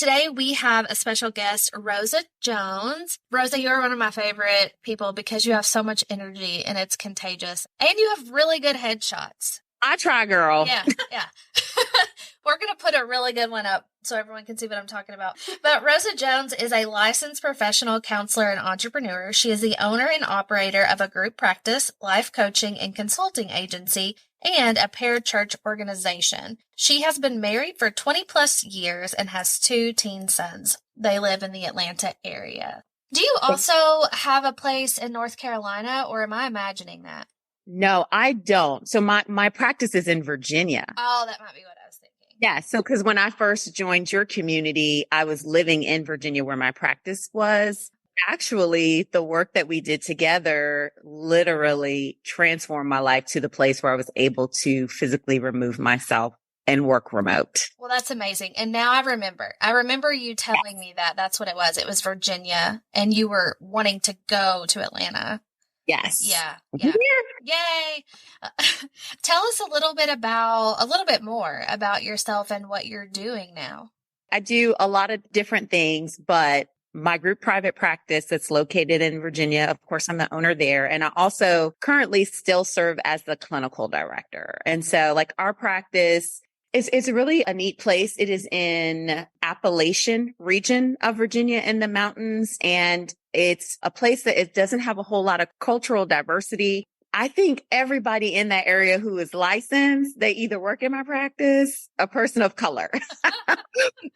Today we have a special guest, Rosa Jones. Rosa, you're one of my favorite people because you have so much energy and it's contagious. And you have really good headshots. I try, girl. Yeah. We're going to put a really good one up so everyone can see what I'm talking about. But Rosa Jones is a licensed professional counselor and entrepreneur. She is the owner and operator of a group practice, life coaching, and consulting agency, and a parachurch organization. She has been married for 20 plus years and has 2 teen sons. They live in the Atlanta area. Do you also have a place in North Carolina, or am I imagining that? No, I don't. So my practice is in Virginia. Oh, that might be what I was thinking. Yeah. So because when I first joined your community, I was living in Virginia where my practice was. Actually, the work that we did together literally transformed my life to the place where I was able to physically remove myself and work remote. Well, that's amazing. And now I remember you telling me that that's what it was. It was Virginia and you were wanting to go to Atlanta. Yes. Yeah. Yay. Tell us a little bit more about yourself and what you're doing now. I do a lot of different things, but my group private practice that's located in Virginia, of course, I'm the owner there. And I also currently still serve as the clinical director. And so like our practice it's really a neat place. It is in Appalachian region of Virginia in the mountains. And it's a place that it doesn't have a whole lot of cultural diversity. I think everybody in that area who is licensed, they either work in my practice, a person of color,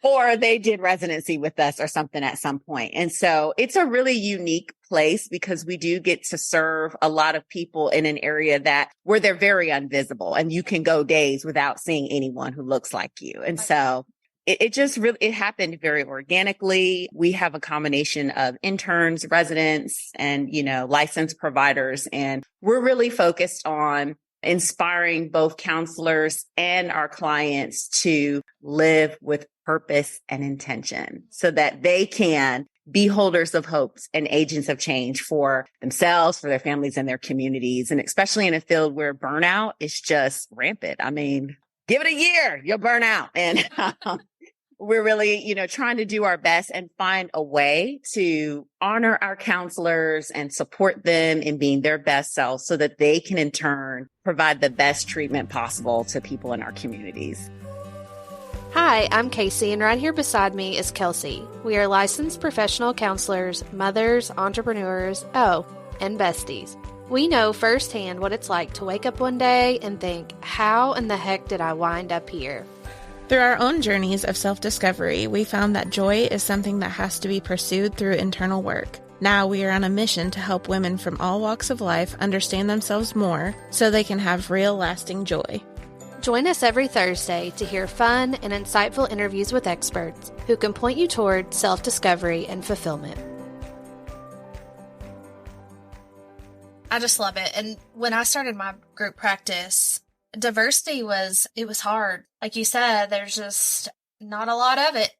or they did residency with us or something at some point. And so it's a really unique place because we do get to serve a lot of people in an area where they're very invisible and you can go days without seeing anyone who looks like you. And so it happened very organically. We have a combination of interns, residents, and, licensed providers. And we're really focused on inspiring both counselors and our clients to live with purpose and intention so that they can be holders of hopes and agents of change for themselves, for their families and their communities. And especially in a field where burnout is just rampant. I mean, give it a year, you'll burn out. And we're really, trying to do our best and find a way to honor our counselors and support them in being their best selves so that they can in turn provide the best treatment possible to people in our communities. Hi, I'm Kasey, and right here beside me is Kelsey. We are licensed professional counselors, mothers, entrepreneurs, and besties. We know firsthand what it's like to wake up one day and think, how in the heck did I wind up here? Through our own journeys of self-discovery, we found that joy is something that has to be pursued through internal work. Now we are on a mission to help women from all walks of life understand themselves more so they can have real lasting joy. Join us every Thursday to hear fun and insightful interviews with experts who can point you toward self-discovery and fulfillment. I just love it. And when I started my group practice, diversity was hard. Like you said, there's just not a lot of it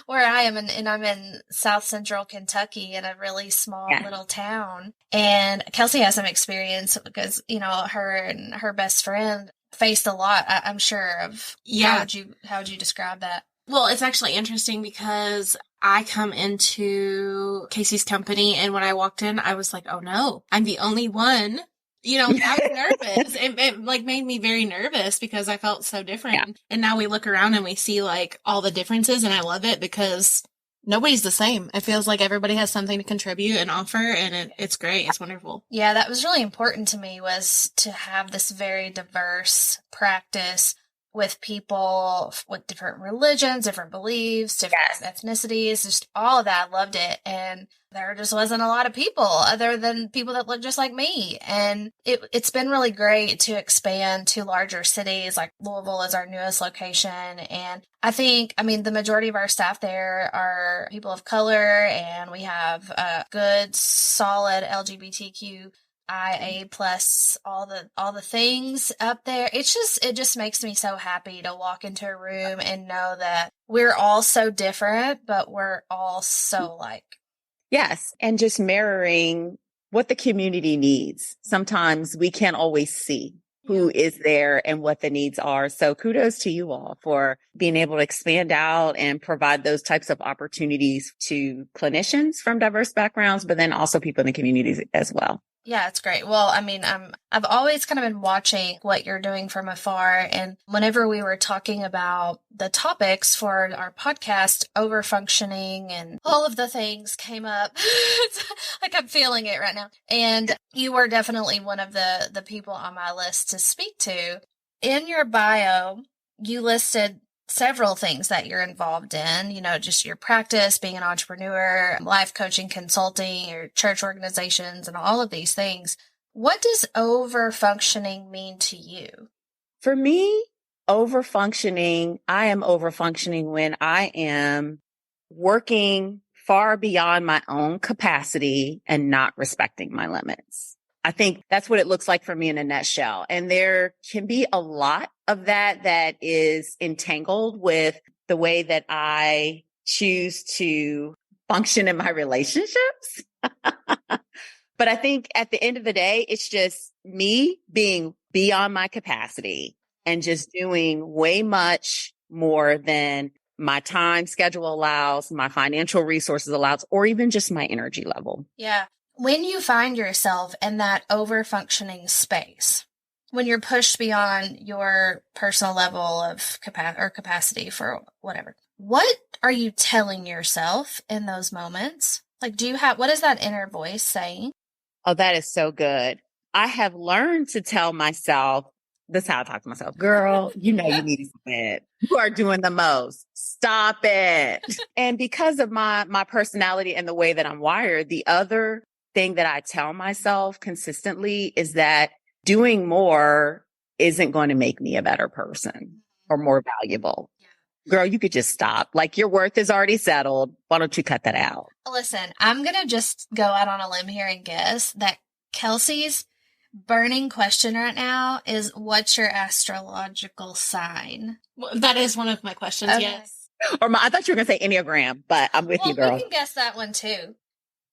where I am. And I'm in South Central Kentucky in a really small little town. And Kelsey has some experience because, her and her best friend faced a lot, I'm sure, of how would you describe that? Well, it's actually interesting because I come into Kasey's company and when I walked in, I was like, oh no, I'm the only one. I was nervous. It made me very nervous because I felt so different. Yeah. And now we look around and we see all the differences and I love it because nobody's the same. It feels like everybody has something to contribute and offer and it's great. It's wonderful. Yeah, that was really important to me was to have this very diverse practice with people with different religions, different beliefs, different ethnicities, just all of that. I loved it. And there just wasn't a lot of people other than people that look just like me. And it's been really great to expand to larger cities, like Louisville is our newest location. And I think, the majority of our staff there are people of color and we have a good, solid LGBTQ IA plus all the things up there. It just makes me so happy to walk into a room and know that we're all so different, but we're all so like. Yes. And just mirroring what the community needs. Sometimes we can't always see. who is there and what the needs are. So kudos to you all for being able to expand out and provide those types of opportunities to clinicians from diverse backgrounds, but then also people in the communities as well. Yeah, it's great. Well, I mean, I've always kind of been watching what you're doing from afar. And whenever we were talking about the topics for our podcast, overfunctioning and all of the things came up. Like I'm feeling it right now. And you were definitely one of the people on my list to speak to. In your bio, you listed several things that you're involved in, just your practice, being an entrepreneur, life coaching, consulting, your church organizations, and all of these things. What does overfunctioning mean to you? For me, I am overfunctioning when I am working far beyond my own capacity and not respecting my limits. I think that's what it looks like for me in a nutshell. And there can be a lot of that is entangled with the way that I choose to function in my relationships. But I think at the end of the day, it's just me being beyond my capacity and just doing way much more than my time schedule allows, my financial resources allows, or even just my energy level. Yeah. When you find yourself in that overfunctioning space, when you're pushed beyond your personal level of capacity for whatever, what are you telling yourself in those moments? Like, what is that inner voice saying? Oh, that is so good. I have learned to tell myself, this is how I talk to myself, girl, you need to quit. You are doing the most. Stop it. And because of my personality and the way that I'm wired, the other thing that I tell myself consistently is that doing more isn't going to make me a better person or more valuable. Girl, you could just stop. Like your worth is already settled. Why don't you cut that out? Listen, I'm going to just go out on a limb here and guess that Kelsey's burning question right now is, what's your astrological sign? Well, that is one of my questions. Okay. Yes. Or I thought you were going to say Enneagram, but I'm with you, girl. We can guess that one too.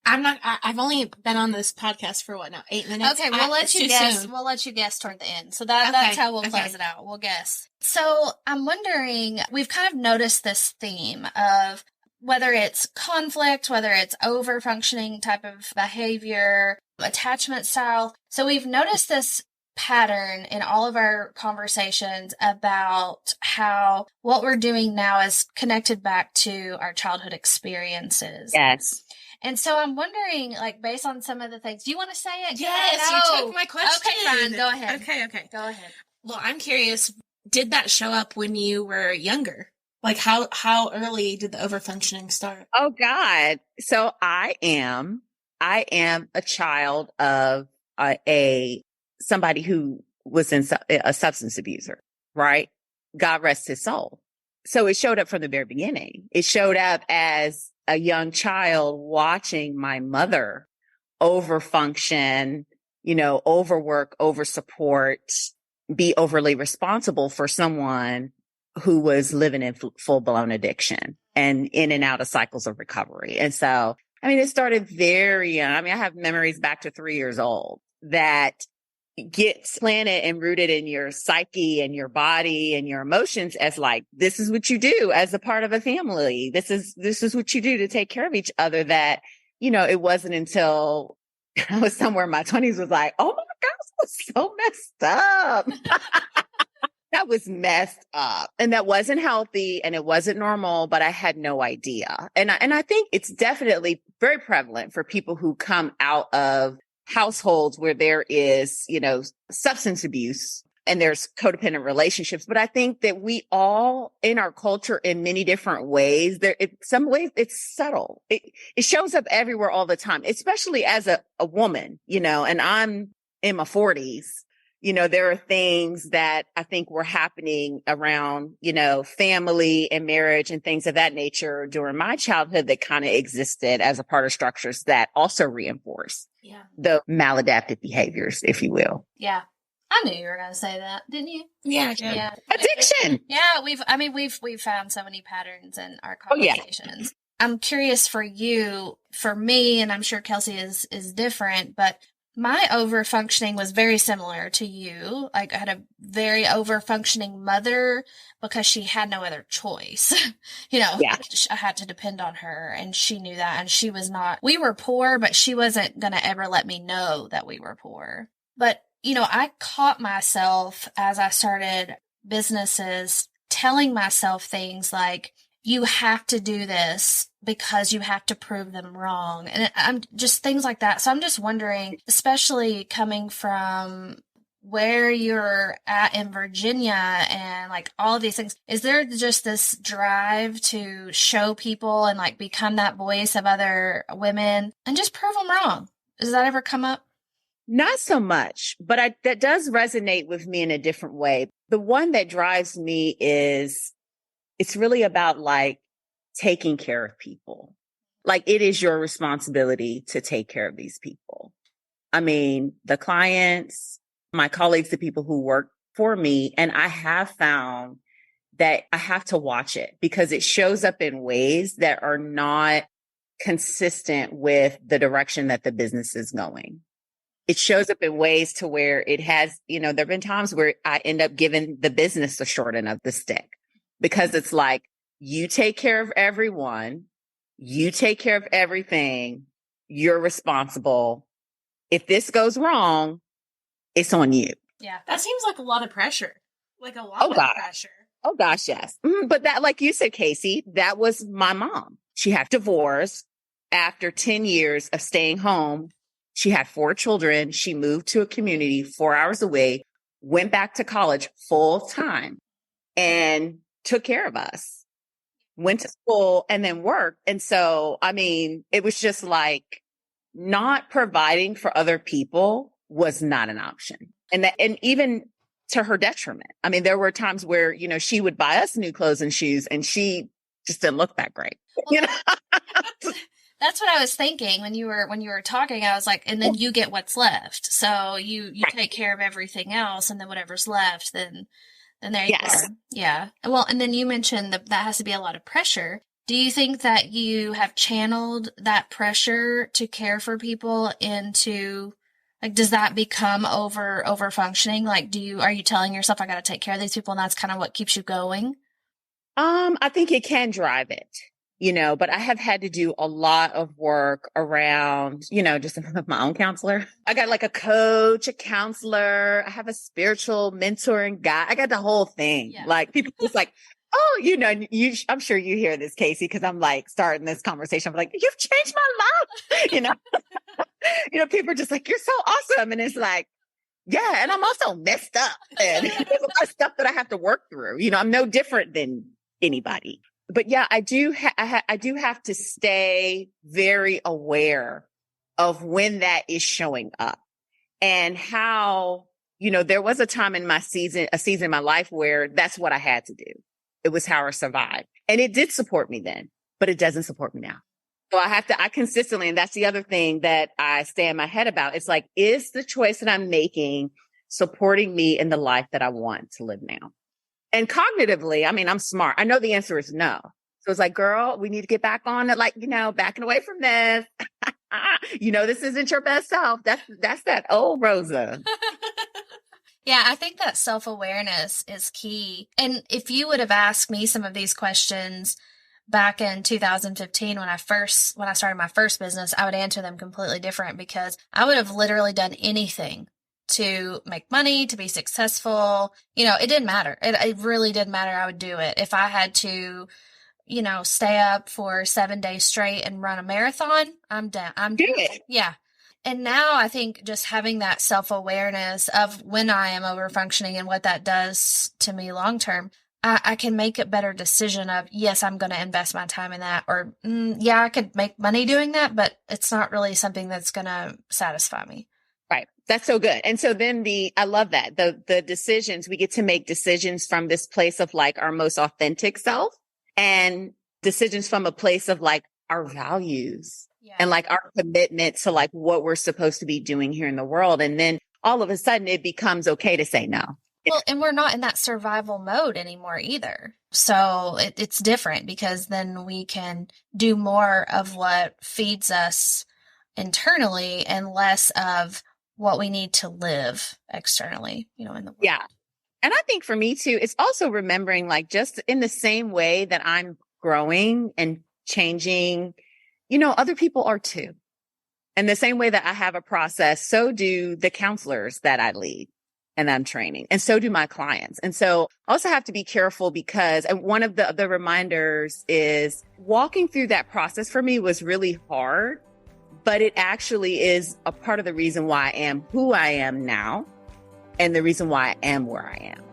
I've only been on this podcast for 8 minutes? Okay, we'll let you guess. Soon. We'll let you guess toward the end. So that's how we'll close it out. We'll guess. So I'm wondering, we've kind of noticed this theme of whether it's conflict, whether it's over-functioning type of behavior, attachment style. So we've noticed this pattern in all of our conversations about how what we're doing now is connected back to our childhood experiences. Yes. And so I'm wondering, based on some of the things, do you want to say it? Yes, you took my question. Okay, fine. Go ahead. Okay. Go ahead. Well, I'm curious, did that show up when you were younger? Like how early did the overfunctioning start? Oh God. So I am a child of somebody who was a substance abuser, right? God rest his soul. So it showed up from the very beginning. It showed up as a young child watching my mother overfunction, overwork, oversupport, be overly responsible for someone who was living in full blown addiction and in and out of cycles of recovery. And so, it started very young. I have memories back to 3 years old that get planted and rooted in your psyche and your body and your emotions as this is what you do as a part of a family. This is what you do to take care of each other. That, it wasn't until I was somewhere in my 20s was like, oh my gosh, I was so messed up. That was messed up and that wasn't healthy and it wasn't normal, but I had no idea. And I think it's definitely very prevalent for people who come out of households where there is, substance abuse and there's codependent relationships. But I think that we all in our culture in many different ways, some ways it's subtle. It shows up everywhere all the time, especially as a woman, and I'm in my 40s. There are things that I think were happening around, family and marriage and things of that nature during my childhood that kind of existed as a part of structures that also reinforce the maladaptive behaviors, if you will. Yeah. I knew you were going to say that, didn't you? Yeah. Addiction. Yeah. We've found so many patterns in our conversations. Oh, yeah. I'm curious for you, for me, and I'm sure Kelsey is different, but My overfunctioning was very similar to you. Like, I had a very overfunctioning mother because she had no other choice. Yeah. I had to depend on her, and she knew that. And she was not, we were poor, but she wasn't going to ever let me know that we were poor. But, I caught myself as I started businesses telling myself things like, you have to do this because you have to prove them wrong. And I'm just things like that. So I'm just wondering, especially coming from where you're at in Virginia and like all of these things, is there just this drive to show people and like become that voice of other women and just prove them wrong? Does that ever come up? Not so much, but that does resonate with me in a different way. The one that drives me is it's really about like taking care of people. Like it is your responsibility to take care of these people. I mean, the clients, my colleagues, the people who work for me, and I have found that I have to watch it because it shows up in ways that are not consistent with the direction that the business is going. It shows up in ways to where it has, there have been times where I end up giving the business the short end of the stick. Because it's like, you take care of everyone, you take care of everything, you're responsible. If this goes wrong, it's on you. Yeah, that seems like a lot of pressure. Like a lot of pressure. Oh gosh, yes. But that, like you said, Kasey, that was my mom. She had divorced after 10 years of staying home. She had 4 children. She moved to a community 4 hours away, went back to college full time, and took care of us, went to school and then worked. And so, I mean, it was just like not providing for other people was not an option. And even to her detriment. I mean, there were times where, she would buy us new clothes and shoes and she just didn't look that great. Well, that's what I was thinking when you were talking. I was like, and then you get what's left. So you take care of everything else, and then whatever's left, then there you are. Yeah. Well, and then you mentioned that has to be a lot of pressure. Do you think that you have channeled that pressure to care for people into, like, does that become over functioning? Like, are you telling yourself, I got to take care of these people, and that's kind of what keeps you going? I think it can drive it, but I have had to do a lot of work around, just my own counselor. I got like a coach, a counselor. I have a spiritual mentoring guy. I got the whole thing. Yeah. Like people just like, oh, I'm sure you hear this, Kasey, because I'm like starting this conversation. I'm like, you've changed my life. People are just like, you're so awesome. And it's like, yeah. And I'm also messed up. And there's a lot of stuff that I have to work through. I'm no different than anybody. But yeah, I do have to stay very aware of when that is showing up and how, there was a time in a season in my life where that's what I had to do. It was how I survived. And it did support me then, but it doesn't support me now. So I consistently, and that's the other thing that I stay in my head about. It's like, is the choice that I'm making supporting me in the life that I want to live now? And cognitively, I mean, I'm smart. I know the answer is no. So it's like, girl, we need to get back on it. Like, backing away from this. This isn't your best self. That's that old Rosa. Yeah, I think that self-awareness is key. And if you would have asked me some of these questions back in 2015, when I started my first business, I would answer them completely different because I would have literally done anything to make money, to be successful. It didn't matter. It really didn't matter. I would do it. If I had to, stay up for 7 days straight and run a marathon, I'm down. Yeah. And now I think just having that self-awareness of when I am overfunctioning and what that does to me long-term, I can make a better decision of, yes, I'm going to invest my time in that. Or, yeah, I could make money doing that, but it's not really something that's going to satisfy me. Right. That's so good. And so then I love that the decisions, we get to make decisions from this place of like our most authentic self and decisions from a place of like our values and like our commitment to like what we're supposed to be doing here in the world. And then all of a sudden it becomes okay to say no. Well, and we're not in that survival mode anymore either. So it's different because then we can do more of what feeds us internally and less of what we need to live externally, in the world. Yeah. And I think for me too, it's also remembering, like, just in the same way that I'm growing and changing, other people are too. And the same way that I have a process, so do the counselors that I lead and I'm training. And so do my clients. And so I also have to be careful because one of the reminders is walking through that process for me was really hard, but it actually is a part of the reason why I am who I am now and the reason why I am where I am.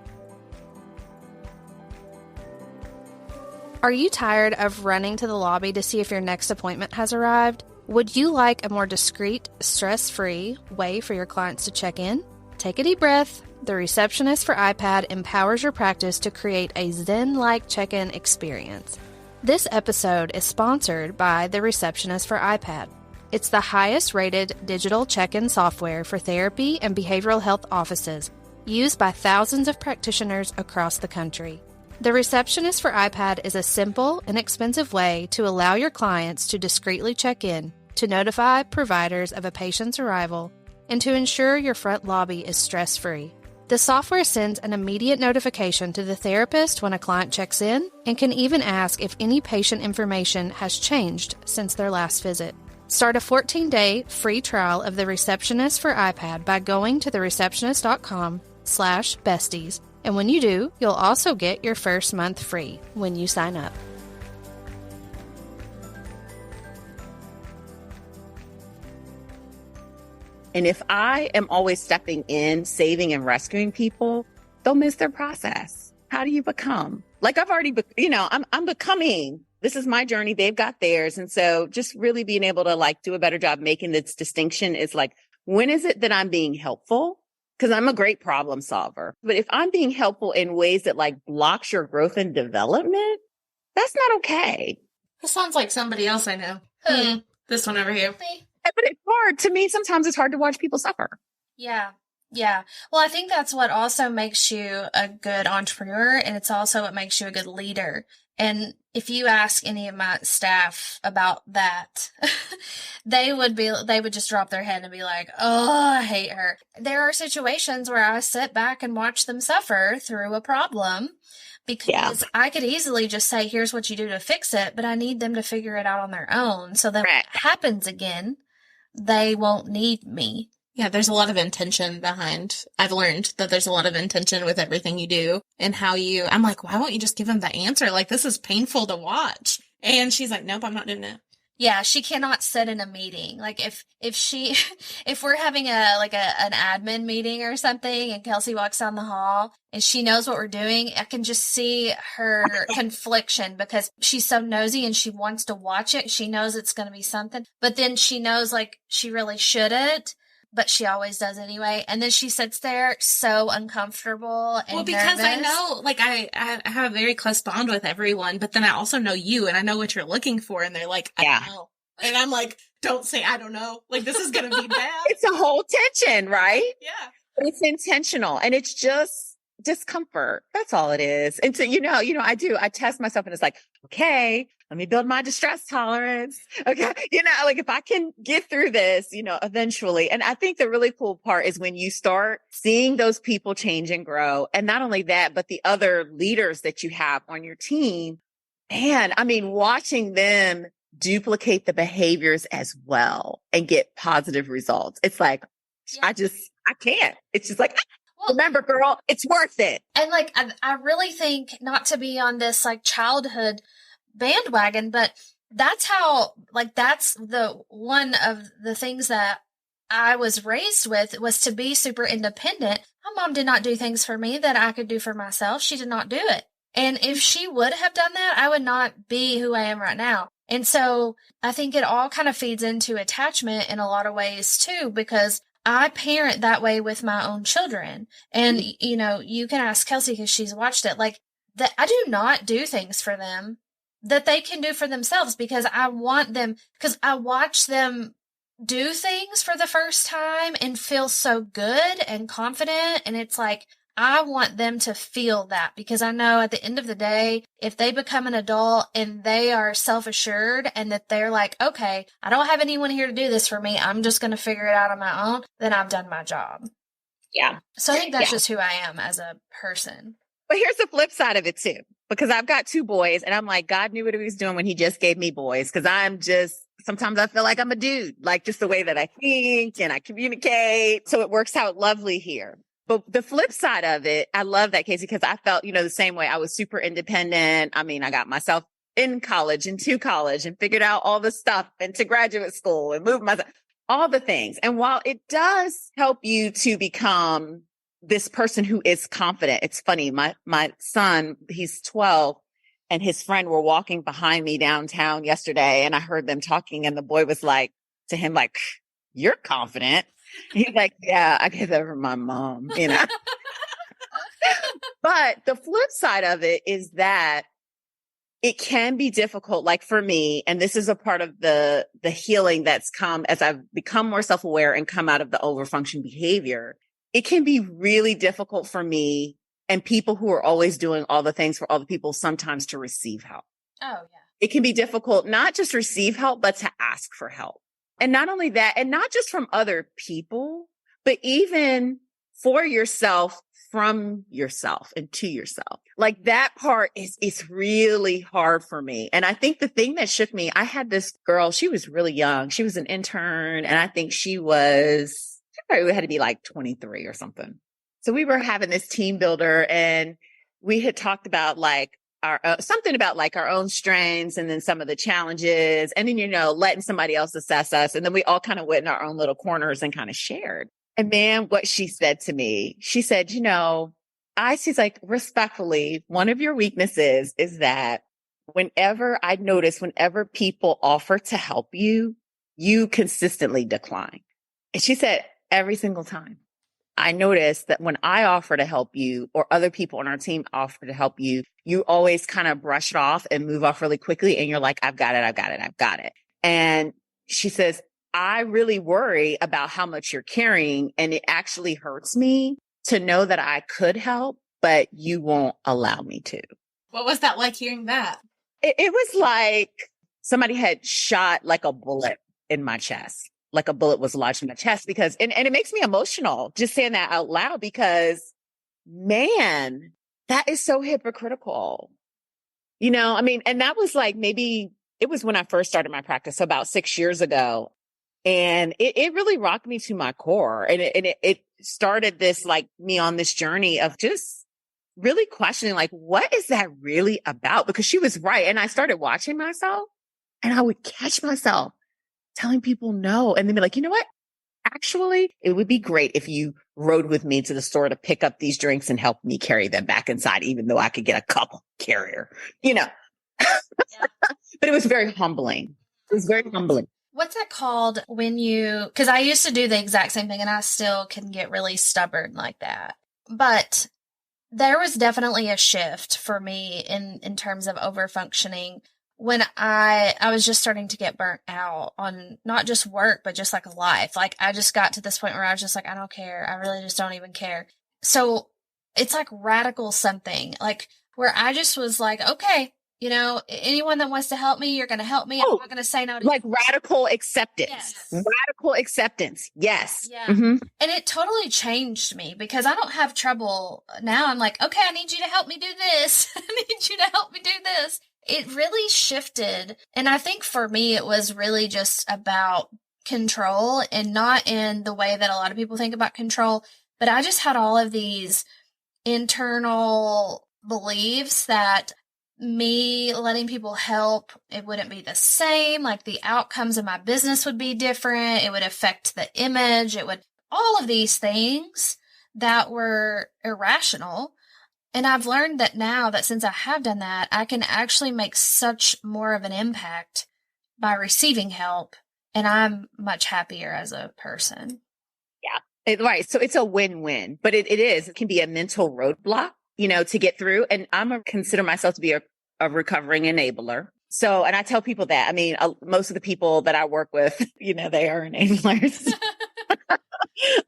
Are you tired of running to the lobby to see if your next appointment has arrived? Would you like a more discreet, stress-free way for your clients to check in? Take a deep breath. The Receptionist for iPad empowers your practice to create a Zen-like check-in experience. This episode is sponsored by the Receptionist for iPad. It's the highest-rated digital check-in software for therapy and behavioral health offices, used by thousands of practitioners across the country. The Receptionist for iPad is a simple, inexpensive way to allow your clients to discreetly check in, to notify providers of a patient's arrival, and to ensure your front lobby is stress-free. The software sends an immediate notification to the therapist when a client checks in and can even ask if any patient information has changed since their last visit. Start a 14-day free trial of the Receptionist for iPad by going to thereceptionist.com/besties. And when you do, you'll also get your first month free when you sign up. And if I am always stepping in, saving and rescuing people, they'll miss their process. How do you become? Like I've already, I'm becoming. This is my journey. They've got theirs. And so just really being able to like do a better job making this distinction is like, when is it that I'm being helpful? Because I'm a great problem solver. But if I'm being helpful in ways that like blocks your growth and development, that's not okay. This sounds like somebody else I know. This one over here. But it's hard. To me, sometimes it's hard to watch people suffer. Yeah. Well, I think that's what also makes you a good entrepreneur, and it's also what makes you a good leader. And if you ask any of my staff about that, they would just drop their head and be like, oh, I hate her. There are situations where I sit back and watch them suffer through a problem because I could easily just say, here's what you do to fix it, but I need them to figure it out on their own. So that when it happens again, they won't need me. Yeah, there's a lot of intention behind. I've learned that there's a lot of intention with everything you do and how I'm like, why won't you just give them the answer? Like, this is painful to watch. And she's like, nope, I'm not doing it. Yeah, she cannot sit in a meeting. Like if we're having an admin meeting or something and Kelsey walks down the hall and she knows what we're doing, I can just see her confliction because she's so nosy and she wants to watch it. She knows it's going to be something, but then she knows like she really shouldn't. But she always does anyway. And then she sits there so uncomfortable and because nervous. I know, like, I have a very close bond with everyone, but then I also know you and I know what you're looking for. And they're like, I don't know. And I'm like, don't say, I don't know. Like, this is going to be bad. It's a whole tension, right? Yeah. But it's intentional and it's just discomfort. That's all it is. And so, I test myself and it's like, okay, let me build my distress tolerance. Okay. Like if I can get through this, eventually. And I think the really cool part is when you start seeing those people change and grow. And not only that, but the other leaders that you have on your team. And I mean, watching them duplicate the behaviors as well and get positive results. It's like, I can't. It's just like, remember, girl, it's worth it. And like, I really think not to be on this like childhood bandwagon, but that's the one of the things that I was raised with was to be super independent. My mom did not do things for me that I could do for myself. She did not do it. And if she would have done that, I would not be who I am right now. And so I think it all kind of feeds into attachment in a lot of ways too, because I parent that way with my own children. And, you can ask Kelsey because she's watched it. Like that, I do not do things for them that they can do for themselves because I want them, because I watch them do things for the first time and feel so good and confident. And it's like, I want them to feel that, because I know at the end of the day, if they become an adult and they are self-assured and that they're like, okay, I don't have anyone here to do this for me, I'm just going to figure it out on my own, then I've done my job. Yeah. So I think that's just who I am as a person. But here's the flip side of it too, because I've got 2 boys and I'm like, God knew what he was doing when he just gave me boys. Cause sometimes I feel like I'm a dude, like just the way that I think and I communicate. So it works out lovely here. But the flip side of it, I love that, Kasey, because I felt, the same way. I was super independent. I mean, I got myself in college and to college and figured out all the stuff and to graduate school and moved myself, all the things. And while it does help you to become this person who is confident, it's funny. My son, he's 12 and his friend were walking behind me downtown yesterday and I heard them talking and the boy was like to him, like, you're confident. He's like, yeah, I get that from my mom, But the flip side of it is that it can be difficult, like for me, and this is a part of the healing that's come as I've become more self-aware and come out of the overfunction behavior. It can be really difficult for me and people who are always doing all the things for other people sometimes to receive help. Oh, yeah. It can be difficult not just receive help, but to ask for help. And not only that, and not just from other people, but even for yourself, from yourself and to yourself. Like that part is really hard for me. And I think the thing that shook me, I had this girl, she was really young. She was an intern. And I think she probably had to be like 23 or something. So we were having this team builder and we had talked about like something about like our own strengths and then some of the challenges and then, letting somebody else assess us. And then we all kind of went in our own little corners and kind of shared. And man, what she said to me, she said, she's like, respectfully, one of your weaknesses is that whenever people offer to help you, you consistently decline. And she said, every single time. I noticed that when I offer to help you or other people on our team offer to help you, you always kind of brush it off and move off really quickly. And you're like, I've got it. And she says, I really worry about how much you're carrying. And it actually hurts me to know that I could help, but you won't allow me to. What was that like hearing that? It was like somebody had shot like a bullet in my chest. Like a bullet was lodged in my chest because, and it makes me emotional just saying that out loud because man, that is so hypocritical. And that was like, maybe it was when I first started my practice, so about 6 years ago. And it really rocked me to my core. And it started this, like me on this journey of just really questioning, like, what is that really about? Because she was right. And I started watching myself and I would catch myself telling people no. And then be like, you know what? Actually, it would be great if you rode with me to the store to pick up these drinks and help me carry them back inside, even though I could get a couple carrier, Yeah. But it was very humbling. It was very humbling. What's that called when because I used to do the exact same thing and I still can get really stubborn like that. But there was definitely a shift for me in terms of overfunctioning when I was just starting to get burnt out on not just work, but just like life. Like I just got to this point where I was just like, I don't care. I really just don't even care. So it's like radical something, like where I just was like, okay, anyone that wants to help me, you're going to help me. I'm not going to say no to like radical acceptance. Yes. Radical acceptance. Yes. Yeah. Mm-hmm. And it totally changed me because I don't have trouble now. I'm like, okay, I need you to help me do this. I need you to help me do this. It really shifted. And I think for me, it was really just about control and not in the way that a lot of people think about control. But I just had all of these internal beliefs that me letting people help, it wouldn't be the same. Like the outcomes of my business would be different. It would affect the image. All of these things that were irrational. And I've learned that now that since I have done that, I can actually make such more of an impact by receiving help. And I'm much happier as a person. Yeah. Right. So it's a win-win, but it can be a mental roadblock, to get through. And consider myself to be a recovering enabler. So, and I tell people that, most of the people that I work with, they are enablers.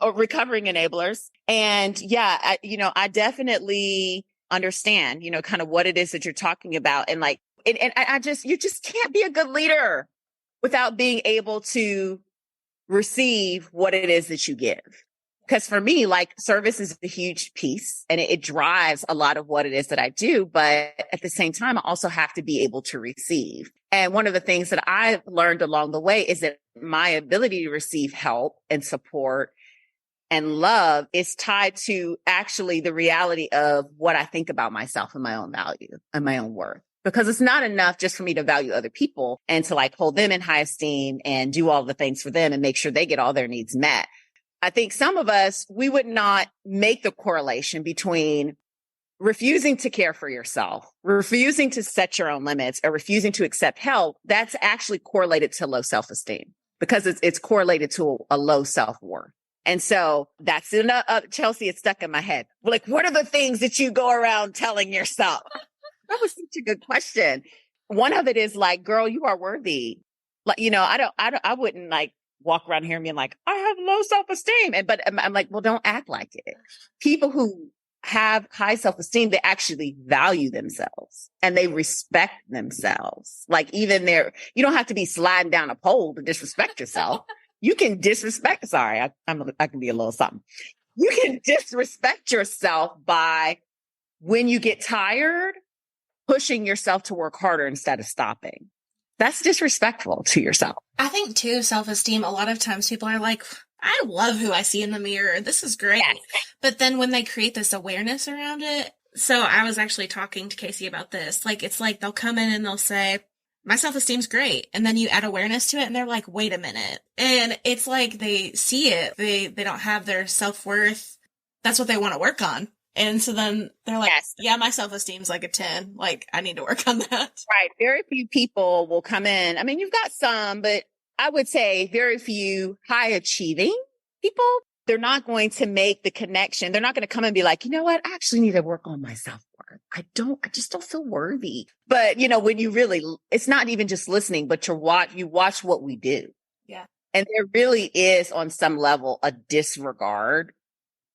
or recovering enablers. And yeah, I definitely understand, kind of what it is that you're talking about. And like, you just can't be a good leader without being able to receive what it is that you give. Because for me, like service is a huge piece and it drives a lot of what it is that I do. But at the same time, I also have to be able to receive. And one of the things that I've learned along the way is that my ability to receive help and support and love is tied to actually the reality of what I think about myself and my own value and my own worth. Because it's not enough just for me to value other people and to like hold them in high esteem and do all the things for them and make sure they get all their needs met. I think some of us, we would not make the correlation between refusing to care for yourself, refusing to set your own limits, or refusing to accept help. That's actually correlated to low self-esteem because it's correlated to a low self-worth. And so that's Chelsea, it's stuck in my head. Like, what are the things that you go around telling yourself? That was such a good question. One of it is like, girl, you are worthy. Like, I wouldn't like walk around here and being like, I have low self-esteem. But I'm like, well, don't act like it. People who have high self-esteem, they actually value themselves and they respect themselves. Like even you don't have to be sliding down a pole to disrespect yourself. You can disrespect. Sorry, I can be a little something. You can disrespect yourself by when you get tired, pushing yourself to work harder instead of stopping. That's disrespectful to yourself. I think too, self-esteem, a lot of times people are like, I love who I see in the mirror. This is great. Yes. But then when they create this awareness around it. So I was actually talking to Kasey about this. Like, it's like they'll come in and they'll say, my self-esteem's great. And then you add awareness to it and they're like, wait a minute. And it's like they see it. They don't have their self-worth. That's what they want to work on. And so then they're like, yes. Yeah, my self-esteem's like a 10. Like, I need to work on that. Right. Very few people will come in. I mean, you've got some, but I would say very few high achieving people. They're not going to make the connection. They're not going to come and be like, you know what? I actually need to work on my self-worth. I just don't feel worthy. But when you really, it's not even just listening, but you watch what we do. Yeah. And there really is on some level a disregard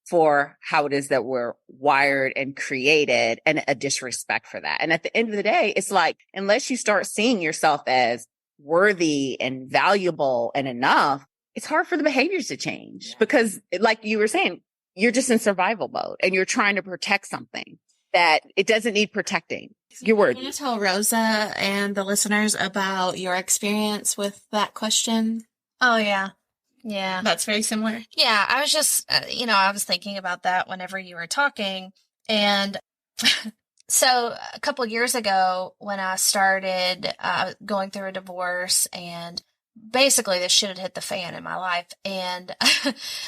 for how it is that we're wired and created and a disrespect for that. And at the end of the day, it's like, unless you start seeing yourself as worthy and valuable and enough, it's hard for the behaviors to change because like you were saying, you're just in survival mode and you're trying to protect something that it doesn't need protecting. Your word. Can you tell Rosa and the listeners about your experience with that question? Oh, yeah. Yeah. That's very similar. Yeah. I was just, I was thinking about that whenever you were talking. And so a couple of years ago when I started going through a divorce and basically this shit had hit the fan in my life and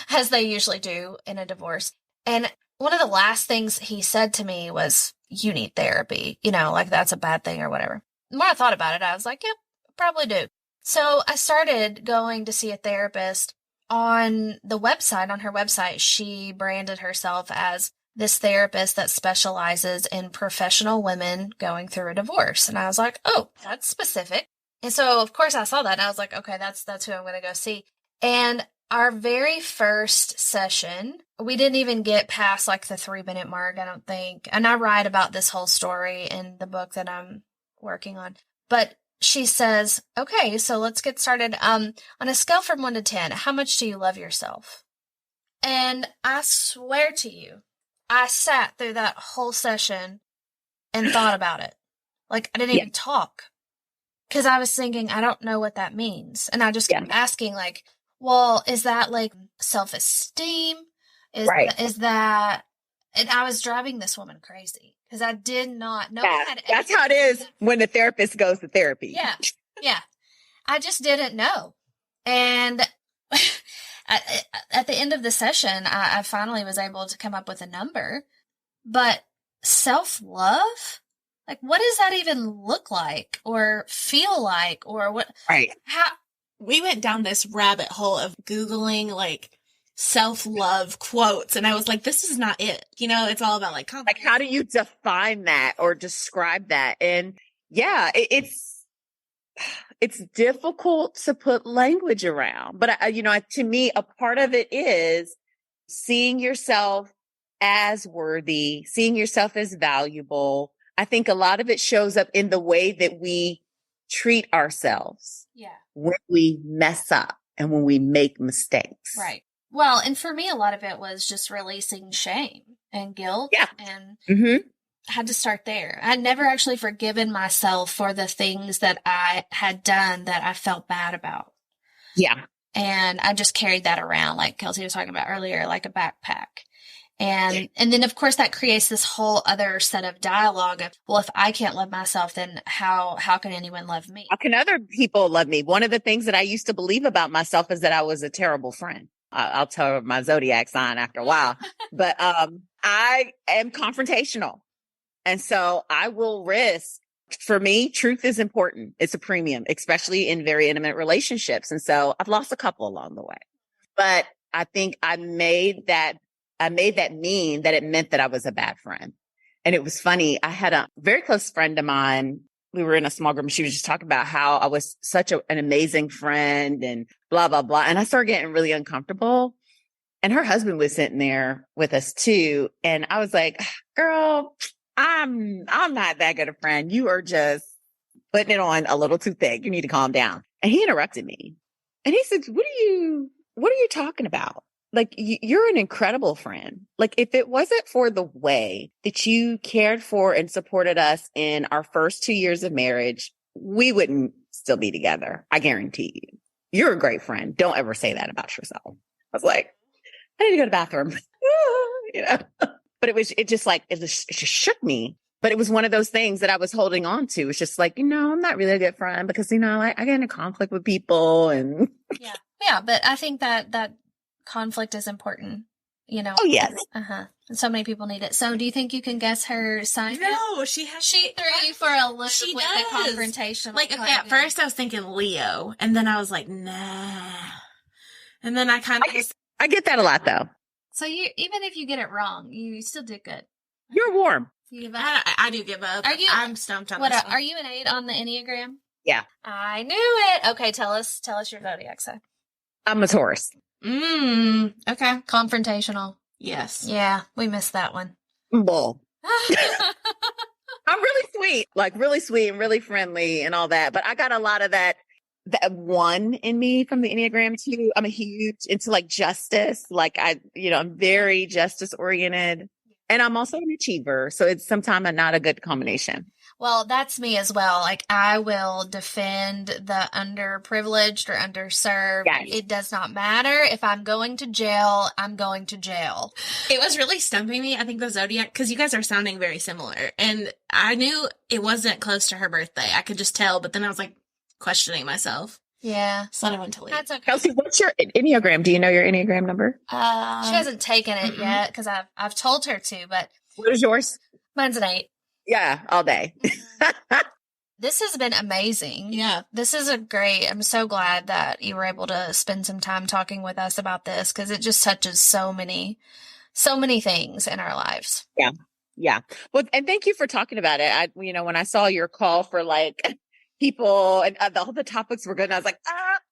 as they usually do in a divorce. And one of the last things he said to me was, you need therapy, like that's a bad thing or whatever. The more I thought about it, I was like, yep, probably do. So I started going to see a therapist. On her website, she branded herself as this therapist that specializes in professional women going through a divorce. And I was like, oh, that's specific. And so, of course, I saw that and I was like, okay, that's who I'm going to go see. And our very first session, we didn't even get past like the 3-minute mark, I don't think. And I write about this whole story in the book that I'm working on. But she says, okay, so let's get started. On a scale from 1 to 10, how much do you love yourself? And I swear to you, I sat through that whole session and thought about it. Like I didn't even talk because I was thinking, I don't know what that means. And I just kept asking like, well, is that like self-esteem? Is that, and I was driving this woman crazy. Because I did not know. That's how it is when the therapist goes to therapy. Yeah. Yeah. I just didn't know. And at the end of the session, I finally was able to come up with a number. But self-love? Like, what does that even look like or feel like? Or what? Right. How? We went down this rabbit hole of Googling, like, self-love quotes. And I was like, this is not it. It's all about like confidence. Like, how do you define that or describe that? And yeah, it's it's difficult to put language around. But, to me, a part of it is seeing yourself as worthy, seeing yourself as valuable. I think a lot of it shows up in the way that we treat ourselves when we mess up and when we make mistakes. Right. Well, and for me, a lot of it was just releasing shame and guilt. Yeah. And I had to start there. I'd never actually forgiven myself for the things that I had done that I felt bad about. Yeah. And I just carried that around, like Kelsey was talking about earlier, like a backpack. And then, of course, that creates this whole other set of dialogue of, well, if I can't love myself, then how can anyone love me? How can other people love me? One of the things that I used to believe about myself is that I was a terrible friend. I'll tell my zodiac sign after a while, but I am confrontational. And so I will risk. For me, truth is important. It's a premium, especially in very intimate relationships. And so I've lost a couple along the way, but I think I made that mean that it meant that I was a bad friend. And it was funny. I had a very close friend of mine. We were in a small group and she was just talking about how I was such an amazing friend and blah, blah, blah. And I started getting really uncomfortable. And her husband was sitting there with us too. And I was like, girl, I'm not that good a friend. You are just putting it on a little too thick. You need to calm down. And he interrupted me. And he said, what are you talking about? Like, you're an incredible friend. Like, if it wasn't for the way that you cared for and supported us in our first 2 years of marriage, we wouldn't still be together. I guarantee you. You're a great friend. Don't ever say that about yourself. I was like, I need to go to the bathroom. But it just shook me. But it was one of those things that I was holding on to. It's just like, I'm not really a good friend because, I get into conflict with people and. Yeah. But I think that conflict is important, Oh, yes. And so many people need it. So do you think you can guess her sign? No, she threw you for a loop with the confrontation. Like, okay, at first I was thinking Leo, and then I was like, nah. And then I I get that a lot though. So even if you get it wrong, you still did good. You're warm. You give up? I do give up. I'm stumped on this one. Are you an 8 on the Enneagram? Yeah. I knew it. Okay, tell us your zodiac sign. I'm a Taurus. Okay. Confrontational. Yes. Yeah, we missed that one. Bull. I'm really sweet and really friendly and all that. But I got a lot of that one in me from the Enneagram too. I'm a huge into like justice. Like I'm very justice oriented and I'm also an achiever. So it's sometimes not a good combination. Well, that's me as well. Like I will defend the underprivileged or underserved. Yes. It does not matter. If I'm going to jail, I'm going to jail. It was really stumping me. I think the zodiac, because you guys are sounding very similar. And I knew it wasn't close to her birthday. I could just tell, but then I was like questioning myself. Yeah. So I went to leave. That's okay. Kelsey, what's your Enneagram? Do you know your Enneagram number? She hasn't taken it yet because I've told her to, but. What is yours? Mine's an 8. Yeah, all day. This has been amazing. Yeah. This is I'm so glad that you were able to spend some time talking with us about this because it just touches so many things in our lives. Yeah. Yeah. Well, and thank you for talking about it. When I saw your call for like people and all the topics were good, and I was like,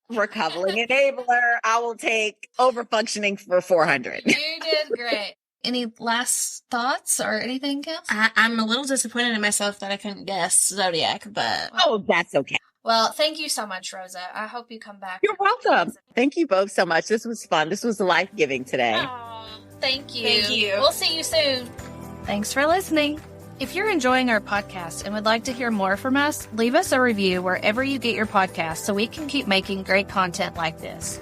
recovering enabler. I will take overfunctioning for 400. You did great. Any last thoughts or anything, Kels? I'm a little disappointed in myself that I couldn't guess zodiac, but oh, that's okay. Well, thank you so much, Rosa. I hope you come back. You're welcome. Thank you both so much. This was fun. This was life-giving today. Oh, thank you. Thank you. We'll see you soon. Thanks for listening. If you're enjoying our podcast and would like to hear more from us, leave us a review wherever you get your podcasts so we can keep making great content like this.